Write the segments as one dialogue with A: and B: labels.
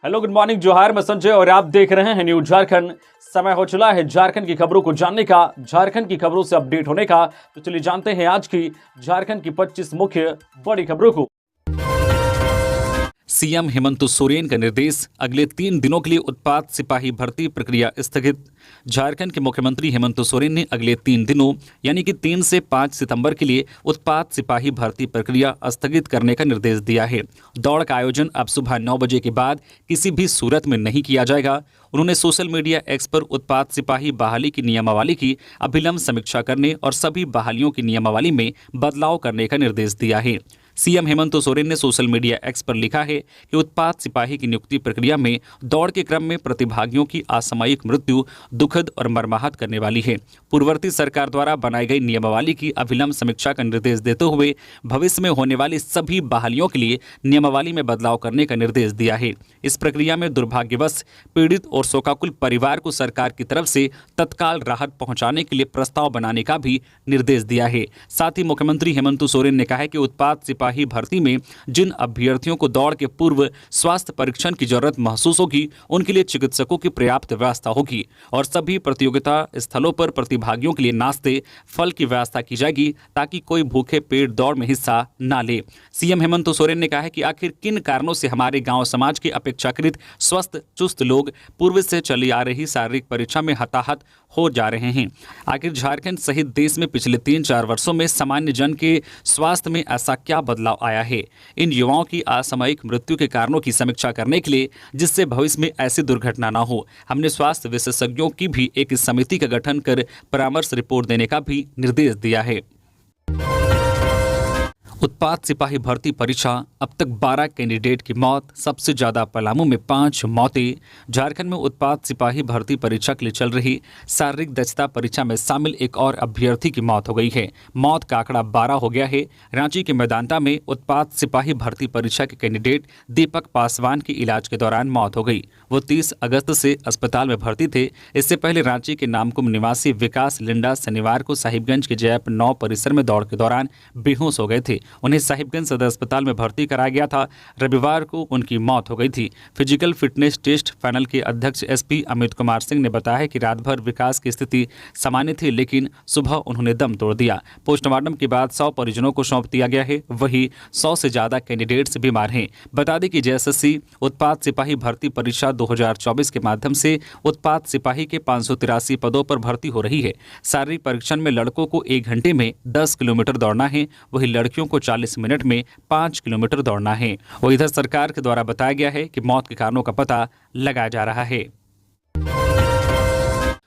A: Hello, good morning, जोहार। मैं संजय और आप देख रहे हैं न्यूज झारखंड। समय हो चला है झारखंड की खबरों को जानने का, झारखंड की खबरों से अपडेट होने का। तो चलिए जानते हैं आज की झारखंड की 25 मुख्य बड़ी खबरों को। सीएम हेमंत सोरेन का निर्देश, अगले 3 दिनों के लिए उत्पाद सिपाही भर्ती प्रक्रिया स्थगित। झारखंड के मुख्यमंत्री हेमंत सोरेन ने अगले 3 दिनों यानी कि 3 से 5 सितंबर के लिए उत्पाद सिपाही भर्ती प्रक्रिया स्थगित करने का निर्देश दिया है। दौड़ का आयोजन अब सुबह 9 बजे के बाद किसी भी सूरत में नहीं किया जाएगा। उन्होंने सोशल मीडिया एक्स पर उत्पाद सिपाही बहाली की नियमावली की अभिलंब समीक्षा करने और सभी बहालियों की नियमावली में बदलाव करने का निर्देश दिया है। सीएम हेमंत सोरेन ने सोशल मीडिया एक्स पर लिखा है कि उत्पाद सिपाही की नियुक्ति प्रक्रिया में दौड़ के क्रम में प्रतिभागियों की असामयिक मृत्यु दुखद और मर्माहत करने वाली है। पूर्ववर्ती सरकार द्वारा बनाई गई नियमावली की अभिलंब समीक्षा का निर्देश देते हुए भविष्य में होने वाली सभी बहालियों के लिए नियमावली में बदलाव करने का निर्देश दिया है। इस प्रक्रिया में दुर्भाग्यवश पीड़ित और शोकाकुल परिवार को सरकार की तरफ से तत्काल राहत पहुंचाने के लिए प्रस्ताव बनाने का भी निर्देश दिया है। साथ ही मुख्यमंत्री हेमंत सोरेन ने कहा है कि उत्पाद सिपाही भर्ती में जिन अभ्यर्थियों को दौड़ के पूर्व स्वास्थ्य परीक्षण की जरूरत महसूस होगी, उनके लिए चिकित्सकों की पर्याप्त व्यवस्था होगी और सभी प्रतियोगिता स्थलों पर प्रतिभागियों के लिए नाश्ते फल की व्यवस्था की जाएगी ताकि कोई भूखे पेट दौड़ में हिस्सा न ले। सीएम हेमंत सोरेन ने कहा है कि आखिर किन कारणों से हमारे गांव समाज के अपेक्षाकृत स्वस्थ चुस्त लोग पूर्व से चली आ रही शारीरिक परीक्षा में हताहत हो जा रहे हैं। आखिर झारखंड सहित देश में पिछले 3-4 वर्षों में सामान्य जन के स्वास्थ्य में ऐसा क्या बदलाव आया है? इन युवाओं की असामयिक मृत्यु के कारणों की समीक्षा करने के लिए, जिससे भविष्य में ऐसी दुर्घटना न हो, हमने स्वास्थ्य विशेषज्ञों की भी एक समिति का गठन कर परामर्श रिपोर्ट देने का भी निर्देश दिया है। उत्पाद सिपाही भर्ती परीक्षा, अब तक 12 कैंडिडेट की मौत, सबसे ज्यादा पलामू में 5 मौतें। झारखंड में उत्पाद सिपाही भर्ती परीक्षा के लिए चल रही शारीरिक दक्षता परीक्षा में शामिल एक और अभ्यर्थी की मौत हो गई है। मौत का आंकड़ा 12 हो गया है। रांची के मैदांता में उत्पाद सिपाही भर्ती परीक्षा के कैंडिडेट दीपक पासवान की इलाज के दौरान मौत हो गई। वो 30 अगस्त से अस्पताल में भर्ती थे। इससे पहले रांची के नामकुम निवासी विकास लिंडा शनिवार को साहिबगंज के जैप 9 परिसर में दौड़ के दौरान बेहोश हो गए थे। उन्हें साहिबगंज सदर अस्पताल में भर्ती कराया गया था। रविवार को उनकी मौत हो गई थी। फिजिकल फिटनेस टेस्ट पैनल के अध्यक्ष एसपी अमित कुमार सिंह ने बताया कि रात भर विकास की स्थिति सामान्य थी, लेकिन सुबह उन्होंने दम तोड़ दिया। पोस्टमार्टम के बाद 100 परिजनों को सौंप दिया गया है। वहीं 100 से ज्यादा कैंडिडेट्स बीमार हैं। बता दें कि जेएसएससी उत्पाद सिपाही भर्ती परीक्षा 2024 के माध्यम से उत्पाद सिपाही के 583 पदों पर भर्ती हो रही है। शारीरिक परीक्षण में लड़कों को 1 घंटे में 10 किलोमीटर दौड़ना है, वहीं लड़कियों को 40 मिनट में 5 किलोमीटर दौड़ना है। और इधर सरकार के द्वारा बताया गया है कि मौत के कारणों का पता लगाया जा रहा है।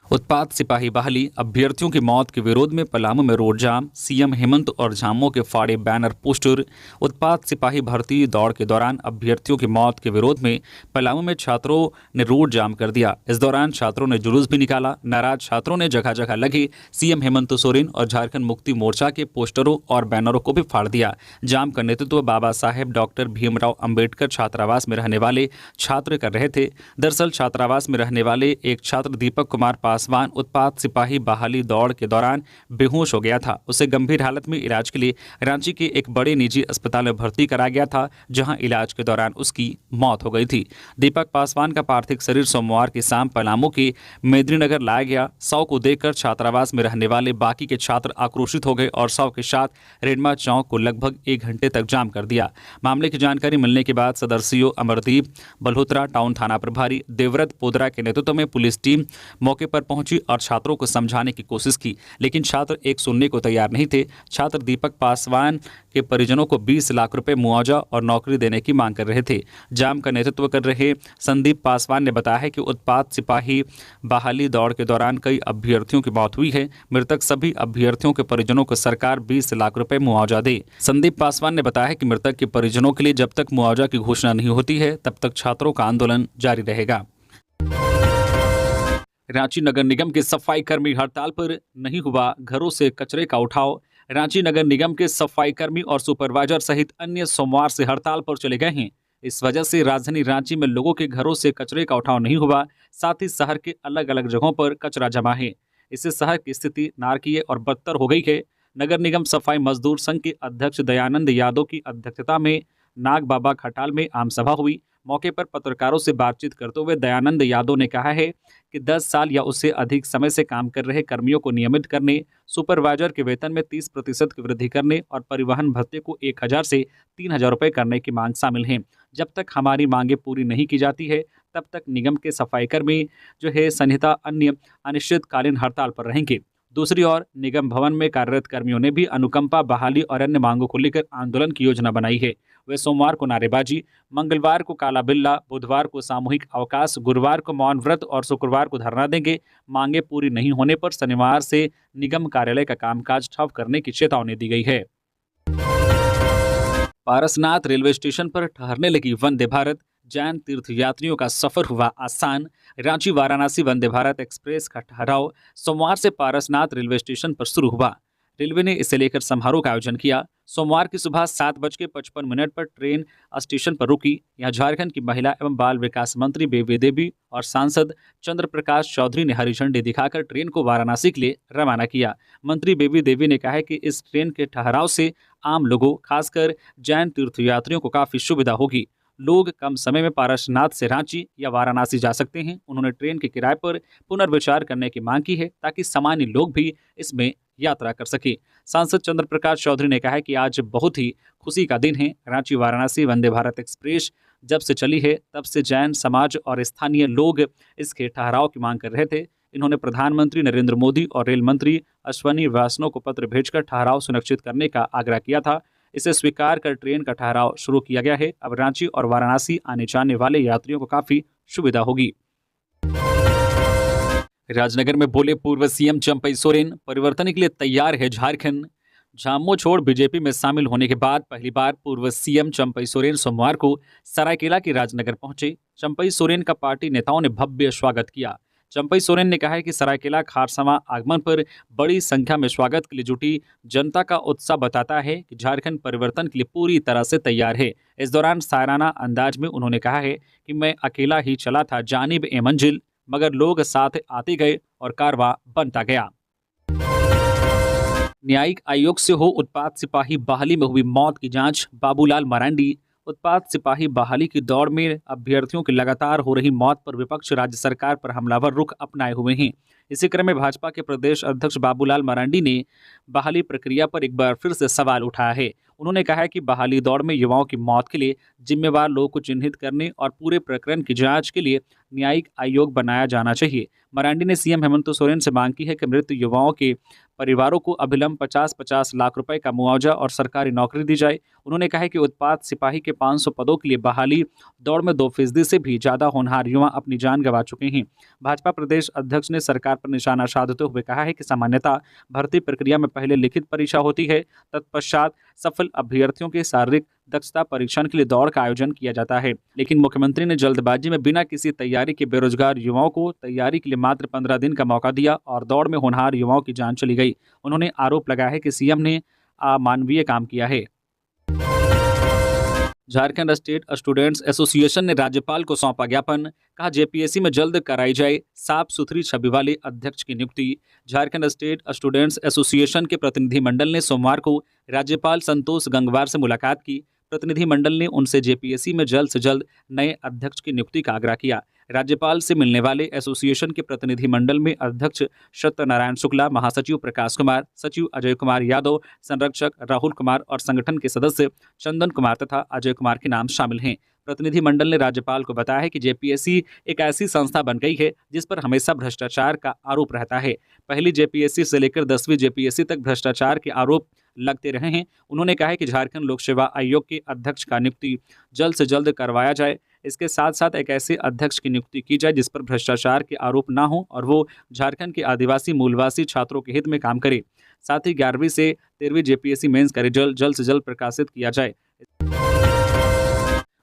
A: उत्पाद सिपाही बहाली, अभ्यर्थियों की मौत के विरोध में पलामू में रोड जाम, सीएम हेमंत और झामुमो के फाड़े बैनर पोस्टर। उत्पाद सिपाही भर्ती दौड़ के दौरान अभ्यर्थियों की मौत के विरोध में पलामू में छात्रों ने रोड जाम कर दिया। इस दौरान छात्रों ने जुलूस भी निकाला। नाराज छात्रों ने जगह जगह लगे सीएम हेमंत सोरेन और झारखंड मुक्ति मोर्चा के पोस्टरों और बैनरों को भी फाड़ दिया। जाम का नेतृत्व बाबा साहेब डॉक्टर भीमराव अंबेडकर छात्रावास में रहने वाले छात्र कर रहे थे। दरअसल छात्रावास में रहने वाले एक छात्र दीपक कुमार पासवान उत्पाद सिपाही बहाली दौड़ के दौरान बेहोश हो गया था। उसे गंभीर हालत में इलाज के लिए रांची के एक बड़े निजी अस्पताल में भर्ती कराया गया था, जहां इलाज के दौरान उसकी मौत हो गई थी। दीपक पासवान का पार्थिव शरीर सोमवार की शाम पलामू के मेदिनीनगर लाया गया। शव को देखकर छात्रावास में रहने वाले बाकी के छात्र आक्रोशित हो गए और शव के साथ रेडमा चौक को लगभग 1 घंटे तक जाम कर दिया। मामले की जानकारी मिलने के बाद सदर सीओ अमरदीप बल्होत्रा, टाउन थाना प्रभारी देवव्रत पोदरा के नेतृत्व में पुलिस टीम मौके पर पहुंची और छात्रों को समझाने की कोशिश की, लेकिन छात्र एक सुनने को तैयार नहीं थे। छात्र दीपक पासवान के परिजनों को 20 लाख रुपए मुआवजा और नौकरी देने की मांग कर रहे थे। जाम का नेतृत्व कर रहे संदीप पासवान ने बताया है कि उत्पाद सिपाही बहाली दौड़ के दौरान कई अभ्यर्थियों की मौत हुई है। मृतक सभी अभ्यर्थियों के परिजनों को सरकार 20 लाख रुपए मुआवजा दे। संदीप पासवान ने बताया है कि मृतक के परिजनों के लिए जब तक मुआवजा की घोषणा नहीं होती है, तब तक छात्रों का आंदोलन जारी रहेगा। रांची नगर निगम के सफाई कर्मी हड़ताल पर, नहीं हुआ घरों से कचरे का उठाव। रांची नगर निगम के सफाई कर्मी और सुपरवाइजर सहित अन्य सोमवार से हड़ताल पर चले गए हैं। इस वजह से राजधानी रांची में लोगों के घरों से कचरे का उठाव नहीं हुआ। साथ ही शहर के अलग अलग जगहों पर कचरा जमा है। इससे शहर की स्थिति नारकीय और बदतर हो गई है। नगर निगम सफाई मजदूर संघ के अध्यक्ष दयानंद यादव की अध्यक्षता में नाग बाबा खटाल में आम सभा हुई। मौके पर पत्रकारों से बातचीत करते हुए दयानंद यादव ने कहा है कि 10 साल या उससे अधिक समय से काम कर रहे कर्मियों को नियमित करने, सुपरवाइजर के वेतन में 30% की वृद्धि करने और परिवहन भत्ते को 1,000 से 3,000 रुपये करने की मांग शामिल हैं। जब तक हमारी मांगें पूरी नहीं की जाती है, तब तक निगम के सफाई कर्मी जो है संहिता अन्य अनिश्चितकालीन हड़ताल पर रहेंगे। दूसरी ओर निगम भवन में कार्यरत कर्मियों ने भी अनुकंपा, बहाली और अन्य मांगों को लेकर आंदोलन की योजना बनाई है। वे सोमवार को नारेबाजी, मंगलवार को काला बिल्ला, बुधवार को सामूहिक अवकाश, गुरुवार को मौन व्रत और शुक्रवार को धरना देंगे। मांगे पूरी नहीं होने पर शनिवार से निगम कार्यालय का कामकाज ठप करने की चेतावनी दी गई है। पारसनाथ रेलवे स्टेशन पर ठहरने लगी वंदे भारत, जैन तीर्थयात्रियों का सफर हुआ आसान। रांची वाराणसी वंदे भारत एक्सप्रेस का ठहराव सोमवार से पारसनाथ रेलवे स्टेशन पर शुरू हुआ। रेलवे ने इसे लेकर समारोह का आयोजन किया। सोमवार की सुबह 7:55 पर ट्रेन स्टेशन पर रुकी। यहां झारखंड की महिला एवं बाल विकास मंत्री बेबी देवी और सांसद चंद्र प्रकाश चौधरी ने हरी झंडी दिखाकर ट्रेन को वाराणसी के लिए रवाना किया। मंत्री बेबी देवी ने कहा है कि इस ट्रेन के ठहराव से आम लोगों, खासकर जैन तीर्थयात्रियों को काफी सुविधा होगी। लोग कम समय में पारसनाथ से रांची या वाराणसी जा सकते हैं। उन्होंने ट्रेन के किराए पर पुनर्विचार करने की मांग की है ताकि सामान्य लोग भी इसमें यात्रा कर सके। सांसद चंद्र प्रकाश चौधरी ने कहा है कि आज बहुत ही खुशी का दिन है। रांची वाराणसी वंदे भारत एक्सप्रेस जब से चली है तब से जैन समाज और स्थानीय लोग इसके ठहराव की मांग कर रहे थे। इन्होंने प्रधानमंत्री नरेंद्र मोदी और रेल मंत्री अश्वनी वैष्णव को पत्र भेजकर ठहराव सुनिश्चित करने का आग्रह किया था। इसे स्वीकार कर ट्रेन का ठहराव शुरू किया गया है। अब रांची और वाराणसी आने जाने वाले यात्रियों को काफी सुविधा होगी। राजनगर में बोले पूर्व सीएम चंपई सोरेन, परिवर्तन के लिए तैयार है झारखंड। झामुमो छोड़ बीजेपी में शामिल होने के बाद पहली बार पूर्व सीएम चंपई सोरेन सोमवार को सरायकेला के राजनगर पहुंचे। चंपई सोरेन का पार्टी नेताओं ने भव्य स्वागत किया। चंपई सोरेन ने कहा है कि सरायकेला खारसमा आगमन पर बड़ी संख्या में स्वागत के लिए जुटी जनता का उत्साह बताता है कि झारखंड परिवर्तन के लिए पूरी तरह से तैयार है। इस दौरान शायराना अंदाज में उन्होंने कहा है कि मैं अकेला ही चला था जानिब ए मंजिल, मगर लोग साथ आते गए और कारवां बनता गया। न्यायिक आयोग से हो उत्पाद सिपाही बहाली में हुई मौत की जांच, बाबूलाल मरांडी। उत्पाद सिपाही बहाली की दौड़ में अभ्यर्थियों की लगातार हो रही मौत पर विपक्ष राज्य सरकार पर हमलावर रुख अपनाए हुए हैं। इसी क्रम में भाजपा के प्रदेश अध्यक्ष बाबूलाल मरांडी ने बहाली प्रक्रिया पर एक बार फिर से सवाल उठाया है। उन्होंने कहा है कि बहाली दौड़ में युवाओं की मौत के लिए जिम्मेवार लोगों को चिन्हित करने और पूरे प्रकरण की जांच के लिए न्यायिक आयोग बनाया जाना चाहिए। मरांडी ने सीएम हेमंत सोरेन से मांग की है कि मृत युवाओं के परिवारों को अभिलंब 50-50 लाख रुपए का मुआवजा और सरकारी नौकरी दी जाए। उन्होंने कहा है कि उत्पाद सिपाही के 500 पदों के लिए बहाली दौड़ में 2% से भी ज्यादा होनहार युवा अपनी जान गंवा चुके हैं। भाजपा प्रदेश अध्यक्ष ने सरकार पर निशाना साधते हुए कहा है कि सामान्यतः भर्ती प्रक्रिया में पहले लिखित परीक्षा होती है, तत्पश्चात सफल अभ्यर्थियों के शारीरिक दक्षता परीक्षण के लिए दौड़ का आयोजन किया जाता है। लेकिन मुख्यमंत्री ने जल्दबाजी में बिना किसी तैयारी के बेरोजगार युवाओं को तैयारी के लिए मात्र 15 दिन का मौका दिया और दौड़ में होनहार युवाओं की जान चली गई। उन्होंने आरोप लगाया है कि सीएम ने अमानवीय काम किया है। झारखंड स्टेट स्टूडेंट्स एसोसिएशन ने राज्यपाल को सौंपा ज्ञापन, कहा जेपीएससी में जल्द कराई जाए साफ सुथरी छवि वाले अध्यक्ष की नियुक्ति। झारखंड स्टेट स्टूडेंट्स एसोसिएशन के प्रतिनिधिमंडल ने सोमवार को राज्यपाल संतोष गंगवार से मुलाकात की। प्रतिनिधिमंडल ने उनसे जेपीएससी में जल्द से जल्द नए अध्यक्ष की नियुक्ति का आग्रह किया। राज्यपाल से मिलने वाले एसोसिएशन के प्रतिनिधिमंडल में अध्यक्ष सत्यनारायण शुक्ला, महासचिव प्रकाश कुमार, सचिव अजय कुमार यादव, संरक्षक राहुल कुमार और संगठन के सदस्य चंदन कुमार तथा अजय कुमार के नाम शामिल हैं। प्रतिनिधिमंडल ने राज्यपाल को बताया है कि जेपीएससी एक ऐसी संस्था बन गई है जिस पर हमेशा भ्रष्टाचार का आरोप रहता है। पहली जेपीएससी से लेकर 10वीं जेपीएससी तक भ्रष्टाचार के आरोप लगते रहे हैं। उन्होंने कहा है कि झारखंड लोक सेवा आयोग के अध्यक्ष का नियुक्ति जल्द से जल्द करवाया जाए। इसके साथ साथ एक ऐसे अध्यक्ष की नियुक्ति की जाए जिस पर भ्रष्टाचार के आरोप ना हो और वो झारखंड के आदिवासी मूलवासी छात्रों के हित में काम करे। साथ ही 11वीं से 13वीं जेपीएससी मेंस का रिजल्ट जल्द से जल्द प्रकाशित किया जाए।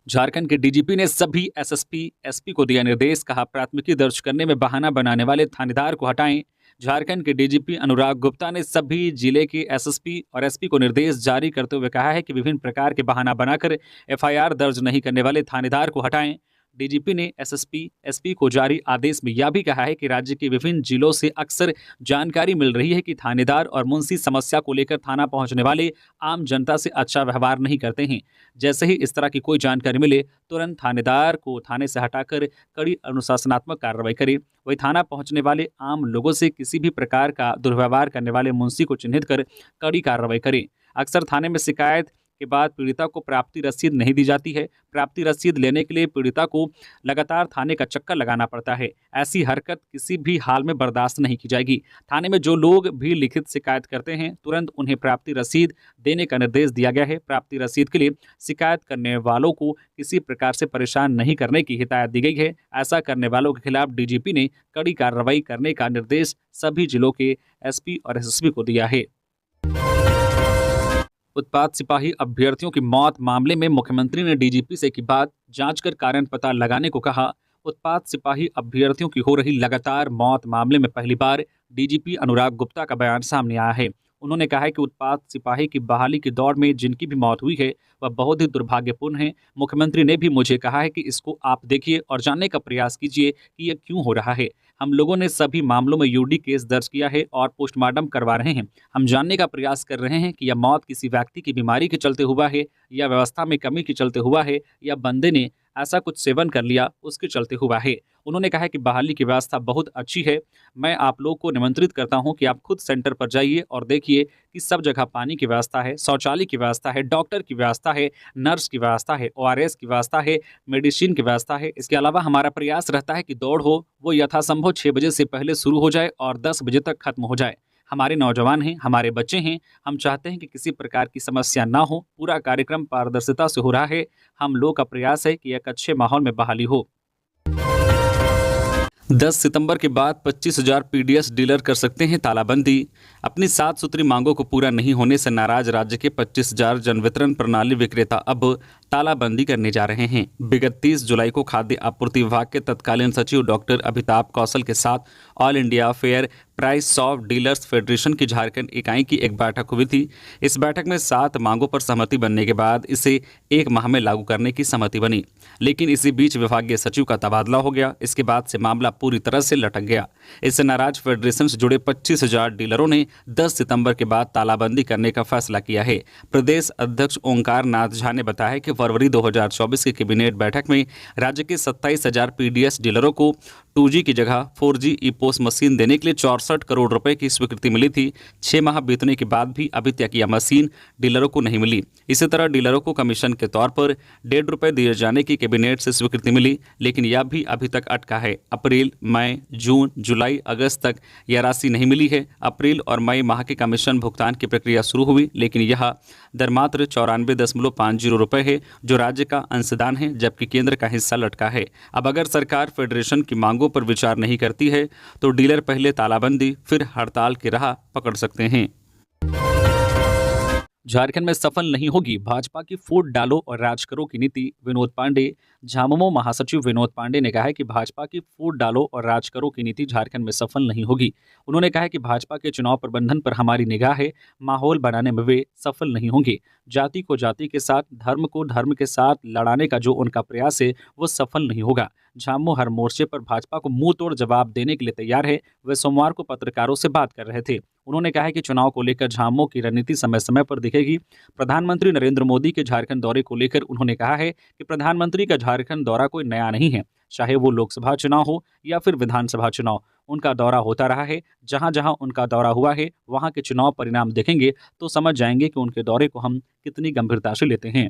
A: झारखंड के डीजीपी ने सभी एसएसपी, एसपी को दिया निर्देश, कहा प्राथमिकी दर्ज करने में बहाना बनाने वाले थानेदार को हटाएं। झारखंड के डीजीपी अनुराग गुप्ता ने सभी जिले के एसएसपी और एसपी को निर्देश जारी करते हुए कहा है कि विभिन्न प्रकार के बहाना बनाकर एफआईआर दर्ज नहीं करने वाले थानेदार को हटाएं। डीजीपी ने एसएसपी, एसपी को जारी आदेश में यह भी कहा है कि राज्य के विभिन्न जिलों से अक्सर जानकारी मिल रही है कि थानेदार और मुंशी समस्या को लेकर थाना पहुंचने वाले आम जनता से अच्छा व्यवहार नहीं करते हैं। जैसे ही इस तरह की कोई जानकारी मिले, तुरंत थानेदार को थाने से हटाकर कड़ी अनुशासनात्मक कार्रवाई करें। वही थाना पहुंचने वाले आम लोगों से किसी भी प्रकार का दुर्व्यवहार करने वाले मुंशी को चिन्हित कर कड़ी कार्रवाई करें। अक्सर थाने में शिकायत के बाद पीड़िता को प्राप्ति रसीद नहीं दी जाती है। प्राप्ति रसीद लेने के लिए पीड़िता को लगातार थाने का चक्कर लगाना पड़ता है। ऐसी हरकत किसी भी हाल में बर्दाश्त नहीं की जाएगी। थाने में जो लोग भी लिखित शिकायत करते हैं, तुरंत उन्हें प्राप्ति रसीद देने का निर्देश दिया गया है। प्राप्ति रसीद के लिए शिकायत करने वालों को किसी प्रकार से परेशान नहीं करने की हिदायत दी गई है। ऐसा करने वालों के खिलाफ डीजीपी ने कड़ी कार्रवाई करने का निर्देश सभी जिलों के एसपी और एसएसपी को दिया है। उत्पाद सिपाही अभ्यर्थियों की मौत मामले में मुख्यमंत्री ने डीजीपी से की बात, जांच कर कारण पता लगाने को कहा। उत्पाद सिपाही अभ्यर्थियों की हो रही लगातार मौत मामले में पहली बार डीजीपी अनुराग गुप्ता का बयान सामने आया है। उन्होंने कहा है कि उत्पाद सिपाही की बहाली की दौड़ में जिनकी भी मौत हुई है वह बहुत ही दुर्भाग्यपूर्ण है। मुख्यमंत्री ने भी मुझे कहा है कि इसको आप देखिए और जानने का प्रयास कीजिए कि यह क्यों हो रहा है। हम लोगों ने सभी मामलों में यूडी केस दर्ज किया है और पोस्टमार्टम करवा रहे हैं। हम जानने का प्रयास कर रहे हैं कि यह मौत किसी व्यक्ति की बीमारी के चलते हुआ है या व्यवस्था में कमी के चलते हुआ है या बंदे ने ऐसा कुछ सेवन कर लिया उसके चलते हुआ है। उन्होंने कहा कि बहाली की व्यवस्था बहुत अच्छी है। मैं आप लोग को निमंत्रित करता हूं कि आप खुद सेंटर पर जाइए और देखिए कि सब जगह पानी की व्यवस्था है, शौचालय की व्यवस्था है, डॉक्टर की व्यवस्था है, नर्स की व्यवस्था है, ओआरएस की व्यवस्था है, मेडिसिन की व्यवस्था है। इसके अलावा हमारा प्रयास रहता है कि दौड़ हो वो यथासंभव 6 बजे से पहले शुरू हो जाए और 10 बजे तक खत्म हो जाए। हमारे नौजवान हैं, हमारे बच्चे हैं, हम चाहते हैं कि किसी प्रकार की समस्या ना हो। पूरा कार्यक्रम पारदर्शिता से हो रहा है। हम लोग का प्रयास है कि एक अच्छे माहौल में बहाली हो। 10 सितंबर के बाद 25,000 पीडीएस डीलर कर सकते हैं तालाबंदी। अपनी 7 सूत्री मांगों को पूरा नहीं होने से नाराज राज्य के 25,000 जन वितरण प्रणाली विक्रेता अब तालाबंदी करने जा रहे हैं। विगत 30 जुलाई को खाद्य आपूर्ति विभाग के तत्कालीन सचिव डॉक्टर अमिताभ कौशल के साथ all India fair price of dealers federation की झारखंड इकाई की एक बैठक हुई थी। इस बैठक में 7 मांगों पर सहमति बनने के बाद इसे 1 माह में लागू करने की सहमति बनी, लेकिन इसी बीच विभागीय सचिव का तबादला हो गया। इसके बाद से मामला पूरी तरह से लटक गया। इससे नाराज फेडरेशन से जुड़े 25,000 डीलरों ने 10 सितंबर के बाद तालाबंदी करने का फैसला किया है। प्रदेश अध्यक्ष ओंकार नाथ झा ने बताया कि फरवरी 2024 की कैबिनेट बैठक में राज्य के 27,000 पीडीएस डीलरों को 2G की जगह 4G ई-पोस मशीन देने के लिए 64 करोड़ रुपए की स्वीकृति मिली थी। 6 माह बीतने के बाद भी अभी तक यह मशीन डीलरों को नहीं मिली। इसी तरह डीलरों को कमीशन के तौर पर ₹1.5 दिए जाने की कैबिनेट से स्वीकृति मिली, लेकिन यह भी अभी तक अटका है। अप्रैल, मई, जून, जुलाई, अगस्त तक यह राशि नहीं मिली है। अप्रैल और मई माह के कमीशन भुगतान की प्रक्रिया शुरू हुई, लेकिन यह दर मात्र 94.50 रुपये है, जो राज्य का अंशदान है, जबकि केंद्र का हिस्सा लटका है। अब अगर सरकार फेडरेशन की मांगों पर विचार नहीं करती है तो डीलर पहले तालाबंदी फिर हड़ताल की राह पकड़ सकते हैं। झारखंड में सफल नहीं होगी भाजपा की फूट डालो और राज करो की नीति, विनोद पांडे। झामुमो महासचिव विनोद पांडे ने कहा है कि भाजपा की फूट डालो और राज करो की नीति झारखंड में सफल नहीं होगी। उन्होंने कहा है कि भाजपा के चुनाव प्रबंधन पर हमारी निगाह है, माहौल बनाने में वे सफल नहीं होंगे। जाति को जाति के साथ, धर्म को धर्म के साथ लड़ाने का जो उनका प्रयास है वो सफल नहीं होगा। झामुमो हर मोर्चे पर भाजपा को मुंह तोड़ जवाब देने के लिए तैयार है। वे सोमवार को पत्रकारों से बात कर रहे थे। उन्होंने कहा है कि चुनाव को लेकर झामुमो की रणनीति समय समय पर दिखेगी। प्रधानमंत्री नरेंद्र मोदी के झारखंड दौरे को लेकर उन्होंने कहा है कि प्रधानमंत्री का झारखंड दौरा कोई नया नहीं है, चाहे वो लोकसभा चुनाव हो या फिर विधानसभा चुनाव, उनका दौरा होता रहा है। जहां जहां उनका दौरा हुआ है वहां के चुनाव परिणाम देखेंगे तो समझ जाएंगे कि उनके दौरे को हम कितनी गंभीरता से लेते हैं।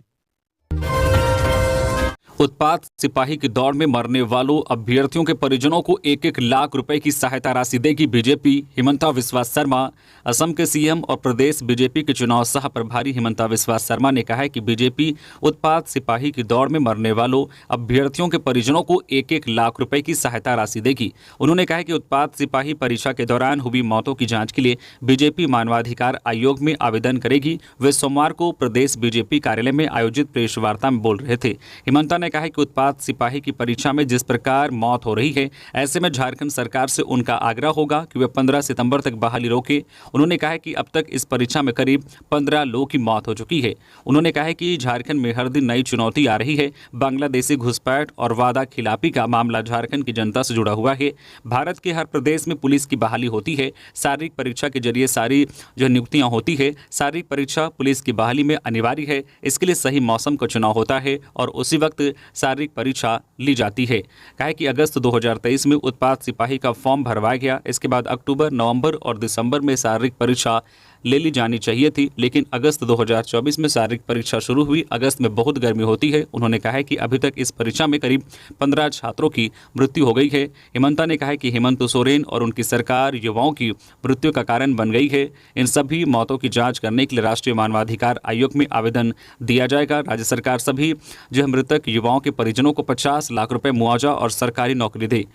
A: उत्पाद सिपाही की दौड़ में मरने वालों अभ्यर्थियों के परिजनों को 1-1 लाख रुपए की सहायता राशि देगी बीजेपी, हिमंता विश्वा शर्मा। असम के सीएम और प्रदेश बीजेपी के चुनाव सह प्रभारी हिमंता विश्वा शर्मा ने कहा है कि बीजेपी उत्पाद सिपाही की दौड़ में मरने वालों अभ्यर्थियों के परिजनों को 1-1 लाख रुपए की सहायता राशि देगी। उन्होंने कहा कि उत्पाद सिपाही परीक्षा के दौरान हुई मौतों की जाँच के लिए बीजेपी मानवाधिकार आयोग में आवेदन करेगी। वे सोमवार को प्रदेश बीजेपी कार्यालय में आयोजित प्रेस वार्ता में बोल रहे थे। हिमंता ने कहा है कि उत्पाद सिपाही की परीक्षा में जिस प्रकार मौत हो रही है, ऐसे में झारखंड सरकार से उनका आग्रह होगा कि वे 15 सितंबर तक बहाली रोके। उन्होंने कहा है कि अब तक इस परीक्षा में करीब 15 लोगों की मौत हो चुकी है। उन्होंने कहा है कि झारखंड में हर दिन नई चुनौती आ रही है। बांग्लादेशी घुसपैठ और वादा खिलाफी का मामला झारखंड की जनता से जुड़ा हुआ है। भारत के हर प्रदेश में पुलिस की बहाली होती है। शारीरिक परीक्षा के जरिए सारी जो नियुक्तियां होती है, शारीरिक परीक्षा पुलिस की बहाली में अनिवार्य है। इसके लिए सही मौसम का चुनाव होता है और उसी वक्त शारीरिक परीक्षा ली जाती है। कहा है कि अगस्त 2023 में उत्पाद सिपाही का फॉर्म भरवाया गया। इसके बाद अक्टूबर, नवंबर और दिसंबर में शारीरिक परीक्षा ले ली जानी चाहिए थी, लेकिन अगस्त 2024 में शारीरिक परीक्षा शुरू हुई। अगस्त में बहुत गर्मी होती है। उन्होंने कहा है कि अभी तक इस परीक्षा में करीब 15 छात्रों की मृत्यु हो गई है। हेमंता ने कहा है कि हेमंत सोरेन और उनकी सरकार युवाओं की मृत्यु का कारण बन गई है। इन सभी मौतों की जांच करने के लिए राष्ट्रीय मानवाधिकार आयोग में आवेदन दिया जाएगा। राज्य सरकार सभी जो मृतक युवाओं के परिजनों को 50 लाख रुपए मुआवजा और सरकारी नौकरी दे।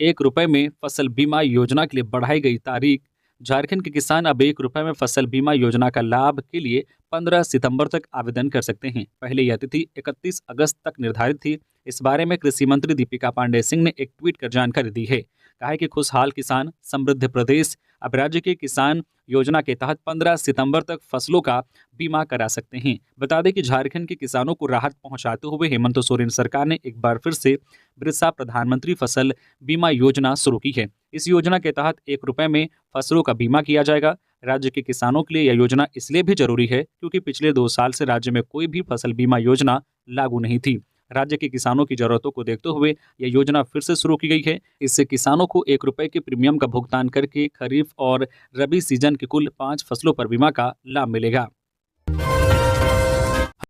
A: ₹1 में फसल बीमा योजना के लिए बढ़ाई गई तारीख। झारखंड के किसान अब ₹1 में फसल बीमा योजना का लाभ के लिए 15 सितंबर तक आवेदन कर सकते हैं। पहले यह तिथि 31 अगस्त तक निर्धारित थी। इस बारे में कृषि मंत्री दीपिका पांडे सिंह ने एक ट्वीट कर जानकारी दी है। कहा है कि खुशहाल किसान समृद्ध प्रदेश। अब राज्य के किसान योजना के तहत 15 सितंबर तक फसलों का बीमा करा सकते हैं। बता दें कि झारखंड के किसानों को राहत पहुंचाते हुए हेमंत सोरेन सरकार ने एक बार फिर से बिरसा प्रधानमंत्री फसल बीमा योजना शुरू की है। इस योजना के तहत ₹1 में फसलों का बीमा किया जाएगा। राज्य के किसानों के लिए यह योजना इसलिए भी जरूरी है क्योंकि पिछले 2 साल से राज्य में कोई भी फसल बीमा योजना लागू नहीं थी। राज्य के किसानों की जरूरतों को देखते हुए यह योजना फिर से शुरू की गई है। इससे किसानों को ₹1 के प्रीमियम का भुगतान करके खरीफ और रबी सीजन के कुल 5 फसलों पर बीमा का लाभ मिलेगा।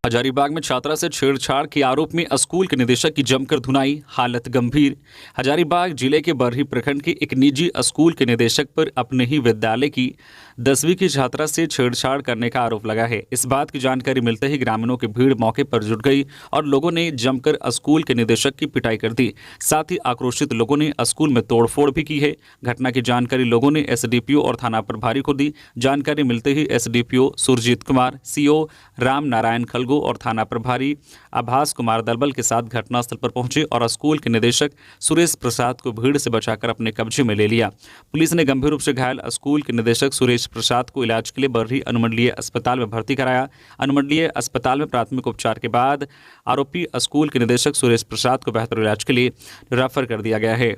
A: हजारीबाग में छात्रा से छेड़छाड़ के आरोप में स्कूल के निदेशक की जमकर धुनाई, हालत गंभीर। हजारीबाग जिले के बरही प्रखंड के एक निजी स्कूल के निदेशक पर अपने ही विद्यालय की 10वीं की छात्रा से छेड़छाड़ करने का आरोप लगा है। इस बात की जानकारी मिलते ही ग्रामीणों की भीड़ मौके पर जुट गई और लोगों ने जमकर स्कूल के निदेशक की पिटाई कर दी। साथ ही आक्रोशित लोगों ने स्कूल में तोड़फोड़ भी की है। घटना की जानकारी लोगों ने एसडीपीओ और थाना प्रभारी को दी। जानकारी मिलते ही एसडीपीओ सुरजीत कुमार, सीओ राम नारायण खलगो और थाना प्रभारी आभास कुमार दलबल के साथ घटनास्थल पर पहुंचे और स्कूल के निदेशक सुरेश प्रसाद को भीड़ से बचाकर अपने कब्जे में ले लिया। पुलिस ने गंभीर रूप से घायल स्कूल के निदेशक सुरेश प्रसाद को इलाज के लिए बरही अनुमंडलीय अस्पताल में भर्ती कराया। अनुमंडलीय अस्पताल में प्राथमिक उपचार के बाद आरोपी स्कूल के निदेशक सुरेश प्रसाद को बेहतर इलाज के लिए रेफर कर दिया गया है।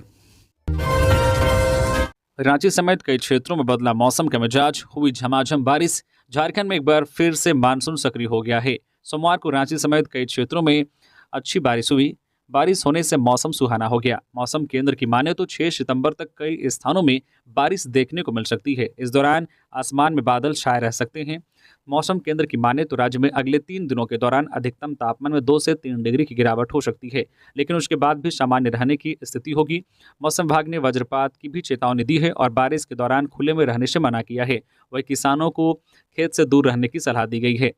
A: रांची समेत कई क्षेत्रों में बदला मौसम का मिजाज, हुई झमाझम बारिश। झारखंड में एक बार फिर से मानसून सक्रिय हो गया है। सोमवार को रांची समेत कई क्षेत्रों में अच्छी बारिश हुई। बारिश होने से मौसम सुहाना हो गया। मौसम केंद्र की माने तो 6 सितंबर तक कई स्थानों में बारिश देखने को मिल सकती है। इस दौरान आसमान में बादल छाए रह सकते हैं। मौसम केंद्र की माने तो राज्य में अगले 3 दिनों के दौरान अधिकतम तापमान में 2 से 3 डिग्री की गिरावट हो सकती है, लेकिन उसके बाद भी सामान्य रहने की स्थिति होगी। मौसम विभाग ने वज्रपात की भी चेतावनी दी है और बारिश के दौरान खुले में रहने से मना किया है। वहीं किसानों को खेत से दूर रहने की सलाह दी गई है।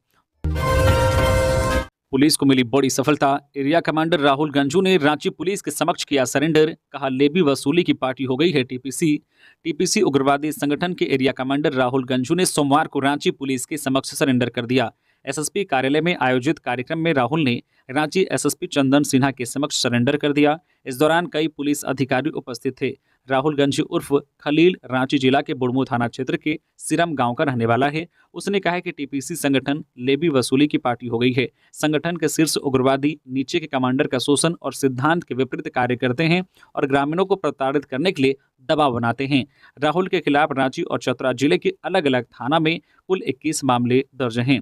A: पुलिस को मिली बड़ी सफलता। एरिया कमांडर राहुल गंजू ने रांची पुलिस के समक्ष किया सरेंडर। कहा लेवी वसूली की पार्टी हो गई है टीपीसी उग्रवादी संगठन के एरिया कमांडर राहुल गंजू ने सोमवार को रांची पुलिस के समक्ष सरेंडर कर दिया। एसएसपी कार्यालय में आयोजित कार्यक्रम में राहुल ने रांची एसएसपी चंदन सिन्हा के समक्ष सरेंडर कर दिया। इस दौरान कई पुलिस अधिकारी उपस्थित थे। राहुल गंज उर्फ खलील रांची जिला के बुढ़मू थाना क्षेत्र के सिरम गांव का रहने वाला है। उसने कहा है कि टीपीसी संगठन लेवी वसूली की पार्टी हो गई है। संगठन के शीर्ष उग्रवादी नीचे के कमांडर का शोषण और सिद्धांत के विपरीत कार्य करते हैं और ग्रामीणों को प्रताड़ित करने के लिए दबाव बनाते हैं। राहुल के खिलाफ रांची और चतरा जिले के अलग अलग थाना में कुल 21 मामले दर्ज हैं।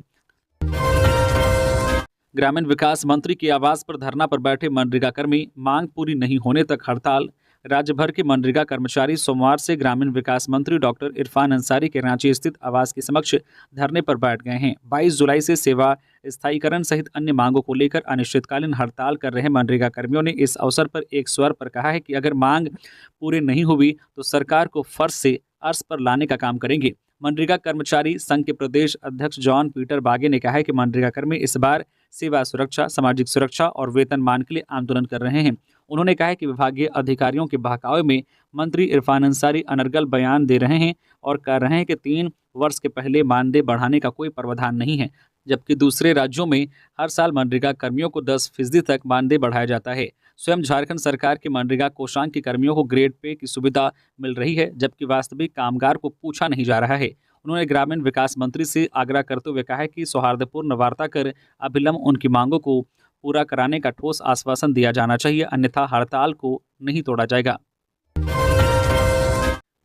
A: ग्रामीण विकास मंत्री के आवास पर धरना पर बैठे मनरेगा कर्मी, मांग पूरी नहीं होने तक हड़ताल। राज्य भर के मनरेगा कर्मचारी सोमवार से ग्रामीण विकास मंत्री डॉक्टर इरफान अंसारी के रांची स्थित आवास के समक्ष धरने पर बैठ गए हैं। 22 जुलाई से सेवा स्थायीकरण सहित अन्य मांगों को लेकर अनिश्चितकालीन हड़ताल कर रहे मनरेगा कर्मियों ने इस अवसर पर एक स्वर पर कहा है कि अगर मांग पूरी नहीं हुई तो सरकार को फर्श से अर्श पर लाने का काम करेंगे। मनरेगा कर्मचारी संघ के प्रदेश अध्यक्ष जॉन पीटर बागे ने कहा है कि मनरेगा कर्मी इस बार सेवा सुरक्षा, सामाजिक सुरक्षा और वेतनमान के लिए आंदोलन कर रहे हैं। उन्होंने कहा है कि विभागीय अधिकारियों के बहकावे में मंत्री इरफान अंसारी अनर्गल बयान दे रहे हैं और कह रहे हैं कि 3 वर्ष के पहले मानदेय बढ़ाने का कोई प्रावधान नहीं है। जबकि दूसरे राज्यों में हर साल मनरेगा कर्मियों को 10% तक मानदेय बढ़ाया जाता है। स्वयं झारखंड सरकार के मनरेगा कोषांग के कर्मियों को ग्रेड पे की सुविधा मिल रही है, जबकि वास्तविक कामगार को पूछा नहीं जा रहा है। उन्होंने ग्रामीण विकास मंत्री से आग्रह करते हुए कहा है कि सौहार्दपूर्ण वार्ता कर अविलंब उनकी मांगों को पूरा कराने का ठोस आश्वासन दिया जाना चाहिए, अन्यथा हड़ताल को नहीं तोड़ा जाएगा।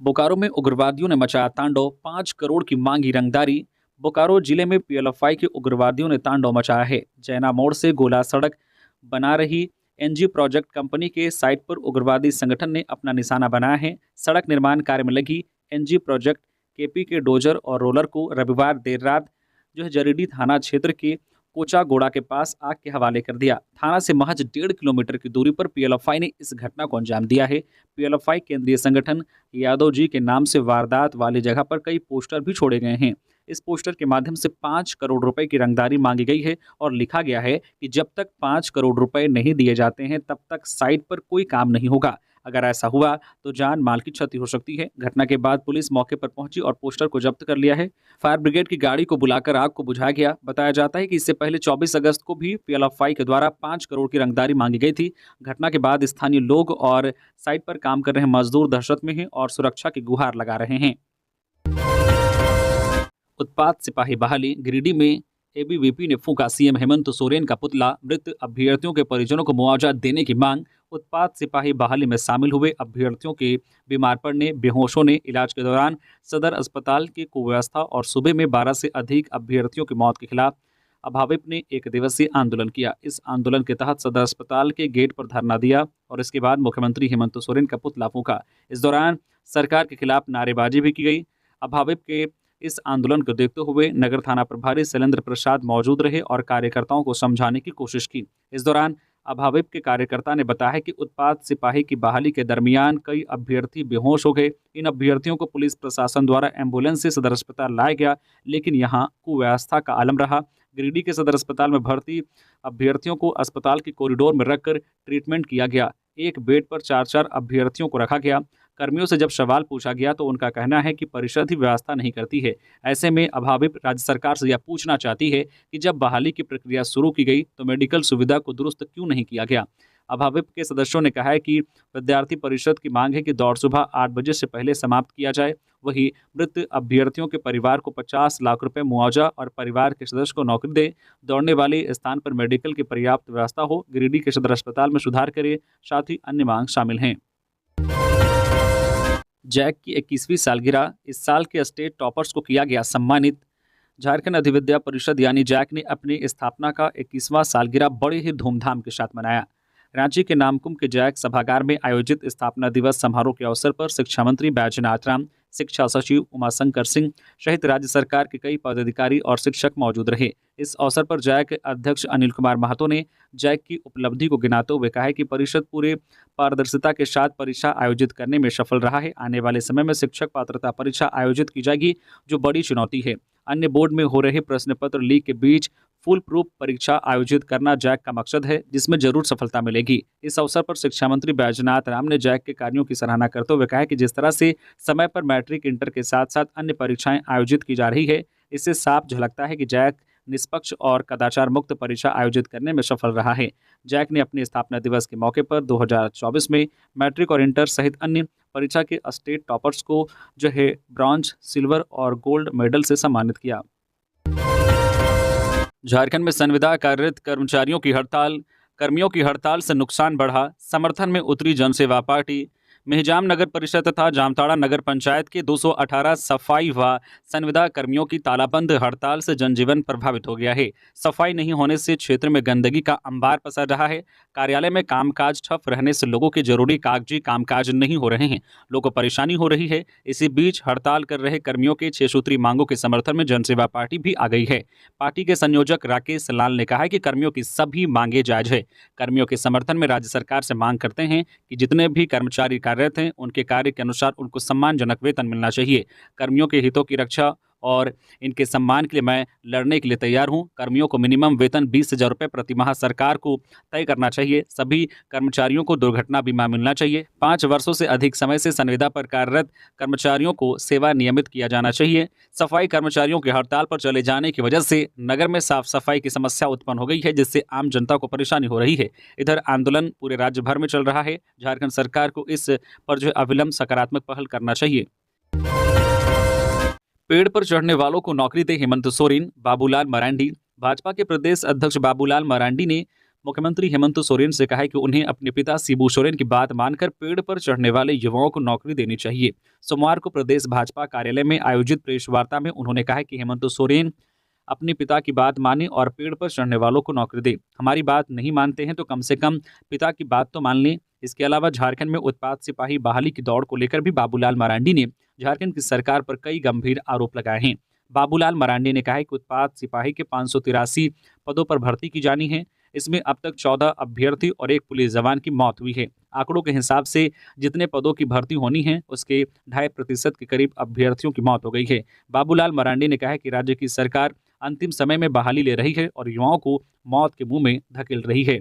A: बोकारो में उग्रवादियों ने मचाया तांडव, 5 करोड़ की मांगी रंगदारी। बोकारो जिले में पीएलएफआई के उग्रवादियों ने तांडव मचाया है। जैना मोड़ से गोला सड़क बना रही एनजी प्रोजेक्ट कंपनी के साइट पर उग्रवादी संगठन ने अपना निशाना बनाया है। सड़क निर्माण कार्य में लगी एनजी प्रोजेक्ट केपी के डोजर और रोलर को रविवार देर रात जरीडीह थाना क्षेत्र के कोचागोड़ा के पास आग के हवाले कर दिया। थाना से महज 1.5 किलोमीटर की दूरी पर पीएलएफआई ने इस घटना को अंजाम दिया है। पीएलएफआई केंद्रीय संगठन यादव जी के नाम से वारदात वाली जगह पर कई पोस्टर भी छोड़े गए हैं। इस पोस्टर के माध्यम से 5 करोड़ रुपए की रंगदारी मांगी गई है और लिखा गया है कि जब तक 5 करोड़ रुपए नहीं दिए जाते हैं तब तक साइट पर कोई काम नहीं होगा। अगर ऐसा हुआ तो जान माल की क्षति हो सकती है। घटना के बाद पुलिस मौके पर पहुंची और पोस्टर को जब्त कर लिया है। फायर ब्रिगेड की गाड़ी को बुलाकर आग को बुझाया गया। बताया जाता है कि इससे पहले 24 अगस्त को भी पीएलएफआई के द्वारा 5 करोड़ की रंगदारी मांगी गई थी। घटना के बाद स्थानीय लोग और साइट पर काम कर रहे मजदूर दहशत में हैं और सुरक्षा की गुहार लगा रहे हैं। उत्पात सिपाही बहाली। गिरिडीह में एबीवीपी ने फूंका सीएम हेमंत सोरेन का पुतला। मृत अभ्यर्थियों के परिजनों को मुआवजा देने की मांग। उत्पात सिपाही बहाली में शामिल हुए अभ्यर्थियों के बीमार पड़ने, बेहोश होने, इलाज के दौरान सदर अस्पताल की कुव्यवस्था और सूबे में 12 से अधिक अभ्यर्थियों की मौत के खिलाफ अभाविप ने 1 दिवसीय आंदोलन किया। इस आंदोलन के तहत सदर अस्पताल के गेट पर धरना दिया और इसके बाद मुख्यमंत्री हेमंत सोरेन का पुतला फूंका। इस दौरान सरकार के खिलाफ नारेबाजी भी की गई। अभाविप के इस आंदोलन को देखते हुए नगर थाना प्रभारी शैलेंद्र प्रसाद मौजूद रहे और कार्यकर्ताओं को समझाने की कोशिश की। इस दौरान अभाविप के कार्यकर्ता ने बताया कि उत्पात सिपाही की बहाली के दरमियान कई अभ्यर्थी बेहोश हो गए। इन अभ्यर्थियों को पुलिस प्रशासन द्वारा एम्बुलेंस से सदर अस्पताल लाया गया, लेकिन यहां कुव्यवस्था का आलम रहा। गिरिडीह के सदर अस्पताल में भर्ती अभ्यर्थियों को अस्पताल के कॉरिडोर में रखकर ट्रीटमेंट किया गया। एक बेड पर 4-4 अभ्यर्थियों को रखा गया। कर्मियों से जब सवाल पूछा गया तो उनका कहना है कि परिषद ही व्यवस्था नहीं करती है। ऐसे में अभाविप राज्य सरकार से यह पूछना चाहती है कि जब बहाली की प्रक्रिया शुरू की गई तो मेडिकल सुविधा को दुरुस्त क्यों नहीं किया गया। अभाविप के सदस्यों ने कहा है कि विद्यार्थी परिषद की मांग है कि दौड़ सुबह 8 बजे से पहले समाप्त किया जाए। वहीं मृत अभ्यर्थियों के परिवार को 50 लाख रुपए मुआवजा और परिवार के सदस्य को नौकरी दे। दौड़ने वाले स्थान पर मेडिकल की पर्याप्त व्यवस्था हो। गिरिडीह के सदर अस्पताल में सुधार करे, साथ ही अन्य मांग शामिल हैं। जैक की 21वीं सालगिरह। इस साल के स्टेट टॉपर्स को किया गया सम्मानित। झारखंड अधिविद्या परिषद यानी जैक ने अपनी स्थापना का 21वां सालगिरह बड़े ही धूमधाम के साथ मनाया। रांची के नामकुम के जैक सभागार में आयोजित स्थापना दिवस समारोह के अवसर पर शिक्षा मंत्री बैजनाथ राम, शिक्षा सचिव उमाशंकर सिंह सहित राज्य सरकार के कई पदाधिकारी और शिक्षक मौजूद रहे। इस अवसर पर जैक अध्यक्ष अनिल कुमार महतो ने जैक की उपलब्धि को गिनाते हुए कहा कि परिषद पूरे पारदर्शिता के साथ परीक्षा आयोजित करने में सफल रहा है। आने वाले समय में शिक्षक पात्रता परीक्षा आयोजित की जाएगी, जो बड़ी चुनौती है। अन्य बोर्ड में हो रहे प्रश्न पत्र लीक के बीच फुल प्रूफ परीक्षा आयोजित करना जैक का मकसद है, जिसमें जरूर सफलता मिलेगी। इस अवसर पर शिक्षा मंत्री बैजनाथ राम ने जैक के कार्यों की सराहना करते हुए कहा कि जिस तरह से समय पर मैट्रिक, इंटर के साथ साथ अन्य परीक्षाएं आयोजित की जा रही है, इससे साफ झलकता है कि जैक निष्पक्ष और कदाचार मुक्त परीक्षा आयोजित करने में सफल रहा है। जैक ने अपने स्थापना दिवस के मौके पर 2024 में मैट्रिक और इंटर सहित अन्य परीक्षा के स्टेट टॉपर्स को जो है ब्रॉन्ज, सिल्वर और गोल्ड मेडल से सम्मानित किया। झारखंड में संविदा कार्यरत कर्मियों की हड़ताल से नुकसान बढ़ा। समर्थन में उतरी जनसेवा पार्टी। मेहजाम नगर परिषद तथा जामताड़ा नगर पंचायत के 218 सफाई व संविदा कर्मियों की तालाबंद हड़ताल से जनजीवन प्रभावित हो गया है। सफाई नहीं होने से क्षेत्र में गंदगी का अंबार पसर रहा है। कार्यालय में कामकाज ठप रहने से लोगों के जरूरी कागजी कामकाज नहीं हो रहे हैं। लोगों को परेशानी हो रही है। इसी बीच हड़ताल कर रहे कर्मियों के 6 सूत्री मांगों के समर्थन में जनसेवा पार्टी भी आ गई है। पार्टी के संयोजक राकेश लाल ने कहा है कि कर्मियों की सभी मांगे जायज है। कर्मियों के समर्थन में राज्य सरकार से मांग करते हैं कि जितने भी कर्मचारी कार्यरत हैं, उनके कार्य के अनुसार उनको सम्मानजनक वेतन मिलना चाहिए। कर्मियों के हितों की रक्षा और इनके सम्मान के लिए मैं लड़ने के लिए तैयार हूं। कर्मियों को मिनिमम वेतन 20,000 रुपये प्रति माह सरकार को तय करना चाहिए। सभी कर्मचारियों को दुर्घटना बीमा मिलना चाहिए। 5 वर्षों से अधिक समय से संविदा पर कार्यरत कर्मचारियों को सेवा नियमित किया जाना चाहिए। सफाई कर्मचारियों के हड़ताल पर चले जाने की वजह से नगर में साफ सफाई की समस्या उत्पन्न हो गई है, जिससे आम जनता को परेशानी हो रही है। इधर आंदोलन पूरे राज्य भर में चल रहा है। झारखंड सरकार को इस पर जो अविलंब सकारात्मक पहल करना चाहिए। पेड़ पर चढ़ने वालों को नौकरी दे हेमंत सोरेन। बाबूलाल मरांडी। भाजपा के प्रदेश अध्यक्ष बाबूलाल मरांडी ने मुख्यमंत्री हेमंत सोरेन से कहा है कि उन्हें अपने पिता शिबू सोरेन की बात मानकर पेड़ पर चढ़ने वाले युवाओं को नौकरी देनी चाहिए। सोमवार को प्रदेश भाजपा कार्यालय में आयोजित प्रेस वार्ता में उन्होंने कहा कि हेमंत सोरेन अपने पिता की बात माने और पेड़ पर चढ़ने वालों को नौकरी दे। हमारी बात नहीं मानते हैं तो कम से कम पिता की बात तो मान लें। इसके अलावा झारखंड में उत्पाद सिपाही बहाली की दौड़ को लेकर भी बाबूलाल मरांडी ने झारखंड की सरकार पर कई गंभीर आरोप लगाए हैं। बाबूलाल मरांडी ने कहा है कि उत्पाद सिपाही के 583 पदों पर भर्ती की जानी है। इसमें अब तक 14 अभ्यर्थी और 1 पुलिस जवान की मौत हुई है। आंकड़ों के हिसाब से जितने पदों की भर्ती होनी है उसके 2.5% के करीब अभ्यर्थियों की मौत हो गई है। बाबूलाल मरांडी ने कहा है कि राज्य की सरकार अंतिम समय में बहाली ले रही है और युवाओं को मौत के मुंह में धकेल रही है।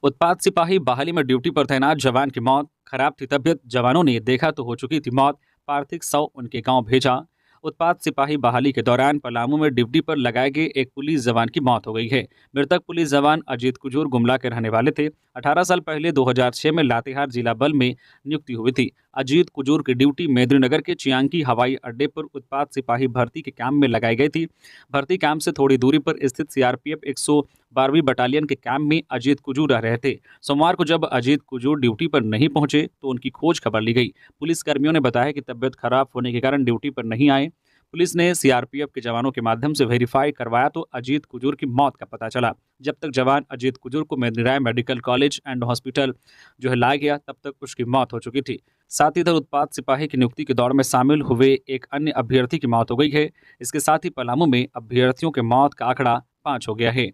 A: उत्पाद सिपाही बहाली में ड्यूटी पर तैनात जवान की मौत। खराब थी तबियत, जवानों ने देखा तो हो चुकी थी मौत। पार्थिव शव उनके गांव भेजा। उत्पाद सिपाही बहाली के दौरान पलामू में ड्यूटी पर लगाए गए एक पुलिस जवान की मौत हो गई है। मृतक पुलिस जवान अजीत कुजूर गुमला के रहने वाले थे। 18 साल पहले 2006 में लातेहार जिला बल में नियुक्ति हुई थी। अजीत कुजूर की ड्यूटी मेदिनीनगर के चियांकी हवाई अड्डे पर उत्पाद सिपाही भर्ती के कैंप में लगाई गई थी। भर्ती कैंप से थोड़ी दूरी पर स्थित सीआरपीएफ 112वीं बटालियन के कैंप में अजीत कुजूर रह रहे थे। सोमवार को जब अजीत कुजूर ड्यूटी पर नहीं पहुंचे तो उनकी खोज खबर ली गई। पुलिस कर्मियों ने बताया कि तबियत खराब होने के कारण ड्यूटी पर नहीं आए। पुलिस ने सीआरपीएफ के जवानों के माध्यम से वेरीफाई करवाया तो अजीत कुजूर की मौत का पता चला। जब तक जवान अजीत कुजूर को मेदिनी मेडिकल कॉलेज एंड हॉस्पिटल जो है लाया गया तब तक उसकी मौत हो चुकी थी। साथ ही इधर उत्पाद सिपाही की नियुक्ति की दौड़ में शामिल हुए एक अन्य अभ्यर्थी की मौत हो गई है। इसके साथ ही पलामू में अभ्यर्थियों के मौत का आंकड़ा 5 हो गया है।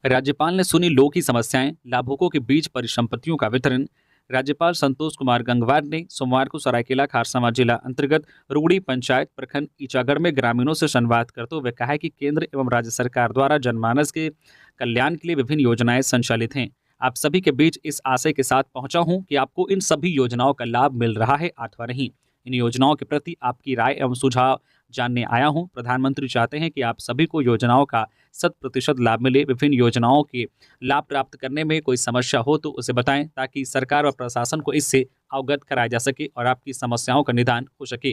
A: राज्यपाल ने सुनी लोक की समस्याएं, लाभुकों के बीच परिसंपत्तियों का वितरण। राज्यपाल संतोष कुमार गंगवार ने सोमवार को सरायकेला खारसावां जिला अंतर्गत रुगड़ी पंचायत प्रखंड ईचागढ़ में ग्रामीणों से संवाद करते हुए कहा कि केंद्र एवं राज्य सरकार द्वारा जनमानस के कल्याण के लिए विभिन्न योजनाएं संचालित हैं। आप सभी के बीच इस आशय के साथ पहुंचा हूं कि आपको इन सभी योजनाओं का लाभ मिल रहा है अथवा नहीं। इन योजनाओं के प्रति आपकी राय एवं सुझाव जानने आया हूं। प्रधानमंत्री चाहते हैं कि आप सभी को योजनाओं का 100% लाभ मिले। विभिन्न योजनाओं के लाभ प्राप्त करने में कोई समस्या हो तो उसे बताएं ताकि सरकार और प्रशासन को इससे अवगत कराया जा सके और आपकी समस्याओं का निदान हो सके।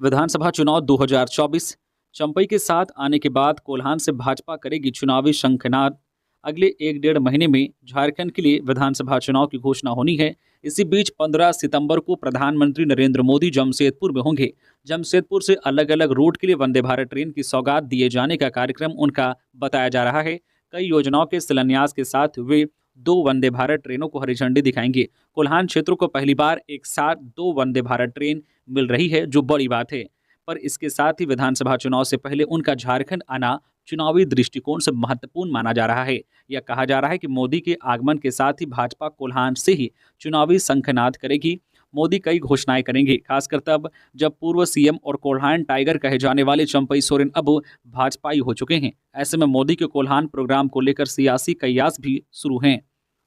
A: विधानसभा चुनाव 2024 चंपई के साथ आने के बाद कोल्हान से भाजपा करेगी चुनावी शंखनाद। अगले 1-1.5 महीने में झारखंड के लिए विधानसभा चुनाव की घोषणा होनी है। इसी बीच 15 सितंबर को प्रधानमंत्री नरेंद्र मोदी जमशेदपुर में होंगे। जमशेदपुर से अलग अलग रूट के लिए वंदे भारत ट्रेन की सौगात दिए जाने का कार्यक्रम उनका बताया जा रहा है। कई योजनाओं के शिलान्यास के साथ वे 2 वंदे भारत ट्रेनों को हरी झंडी दिखाएंगे। कोल्हान क्षेत्र को पहली बार एक साथ 2 वंदे भारत ट्रेन मिल रही है, जो बड़ी बात है। पर इसके साथ ही विधानसभा चुनाव से पहले उनका झारखंड आना चुनावी दृष्टिकोण से महत्वपूर्ण माना जा रहा है। यह कहा जा रहा है कि मोदी के आगमन के साथ ही भाजपा कोल्हान से ही चुनावी शंखनाद करेगी। मोदी कई घोषणाएं करेंगे, खासकर तब जब पूर्व सीएम और कोल्हान टाइगर कहे जाने वाले चंपई सोरेन अब भाजपाई हो चुके हैं। ऐसे में मोदी के कोल्हान प्रोग्राम को लेकर सियासी कयास भी शुरू हैं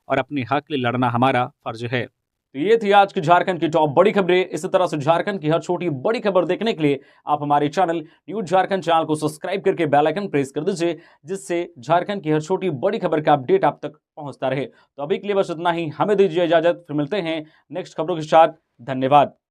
A: और अपने हक लिए लड़ना हमारा फर्ज है। तो ये थी आज की झारखंड की टॉप बड़ी खबरें। इसी तरह से झारखंड की हर छोटी बड़ी खबर देखने के लिए आप हमारे चैनल न्यूज झारखंड चैनल को सब्सक्राइब करके बेल आइकन प्रेस कर दीजिए, जिससे झारखंड की हर छोटी बड़ी खबर का अपडेट आप तक पहुंचता रहे। तो अभी के लिए बस इतना ही, हमें दीजिए इजाजत, फिर मिलते हैं नेक्स्ट खबरों के साथ। धन्यवाद।